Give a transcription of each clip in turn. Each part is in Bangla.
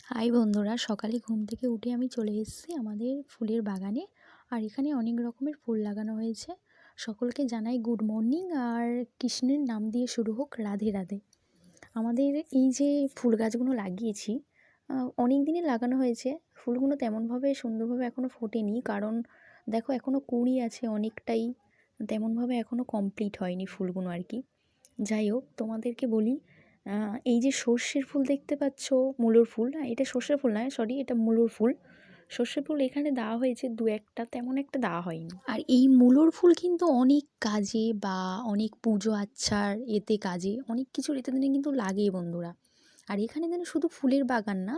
হাই বন্ধুরা, সকালে ঘুম থেকে উঠে আমি চলে এসেছি আমাদের ফুলের বাগানে। আর এখানে অনেক রকমের ফুল লাগানো হয়েছে। সকলকে জানাই গুড মর্নিং, আর কৃষ্ণের নাম দিয়ে শুরু হোক রাধে রাধে। আমাদের এই যে ফুল গাছগুলো লাগিয়েছি, অনেক দিনই লাগানো হয়েছে। ফুলগুলো তেমনভাবে সুন্দরভাবে এখনও ফোটেনি, কারণ দেখো এখনও কুঁড়ি আছে অনেকটাই, তেমনভাবে এখনও কমপ্লিট হয়নি ফুলগুলো আর কি। যাই হোক, তোমাদেরকে বলি, এই যে সর্ষের ফুল দেখতে পাচ্ছ, মূলোর ফুল, না এটা সর্ষের ফুল নয়, সরি, এটা মূলোর ফুল। সর্ষের ফুল এখানে দেওয়া হয়েছে দু একটা, তেমন একটা দেওয়া হয়নি। আর এই মূলোর ফুল কিন্তু অনেক কাজে বা অনেক পুজো আচ্ছার এতে কাজে, অনেক কিছুর এতে দিনে কিন্তু লাগে বন্ধুরা। আর এখানে যেন শুধু ফুলের বাগান না,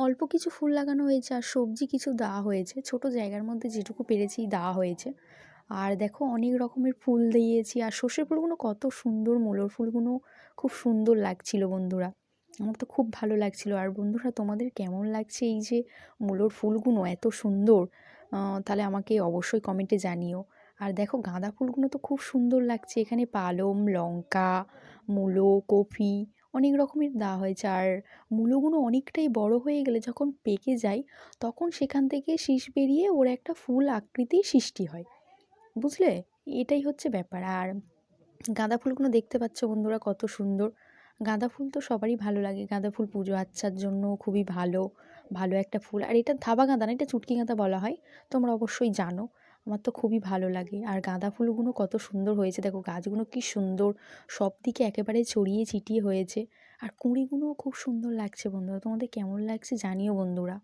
অল্প কিছু ফুল লাগানো হয়েছে আর সবজি কিছু দেওয়া হয়েছে, ছোট জায়গার মধ্যে যেটুকু পেরেছি দেওয়া হয়েছে। আর দেখো অনেক রকমের ফুল দিয়েছি, আর সর্ষের ফুলগুলো কত সুন্দর, মূলোর ফুলগুলো খুব সুন্দর লাগছিল বন্ধুরা। আমার তো খুব ভালো লাগছিল। আর বন্ধুরা, তোমাদের কেমন লাগছে এই যে মূলোর ফুলগুলো এত সুন্দর, তাহলে আমাকে অবশ্যই কমেন্টে জানিও। আর দেখো গাঁদা ফুলগুলো তো খুব সুন্দর লাগছে, এখানে পালং, লঙ্কা, মূলো, কফি অনেক রকমের দেওয়া হয়েছে। আর মূলোগুলো অনেকটাই বড় হয়ে গেলে যখন পেকে যায়, তখন সেখান থেকে শীষ বেরিয়ে ওর একটা ফুল আকৃতির সৃষ্টি হয়, বুঝলে? এটাই হচ্ছে ব্যাপার। আর গাঁদা ফুলগুলো দেখতে পাচ্ছ বন্ধুরা কত সুন্দর। গাঁদা ফুল তো সবারই ভালো লাগে, গাঁদা ফুল পুজো আচ্চার জন্য খুবই ভালো, ভালো একটা ফুল। আর এটা ধাবা গাঁদা না, এটা চুটকি গাঁদা বলা হয়, তোমরা অবশ্যই জানো। আমার তো খুবই ভালো লাগে। আর গাঁদা ফুলগুলো কত সুন্দর হয়েছে, দেখো গাছগুলো কি সুন্দর, সব দিকে একেবারে ছড়িয়ে ছিটিয়ে হয়েছে। আর কুঁড়িগুলোও খুব সুন্দর লাগছে বন্ধুরা, তোমাদের কেমন লাগছে জানিও বন্ধুরা।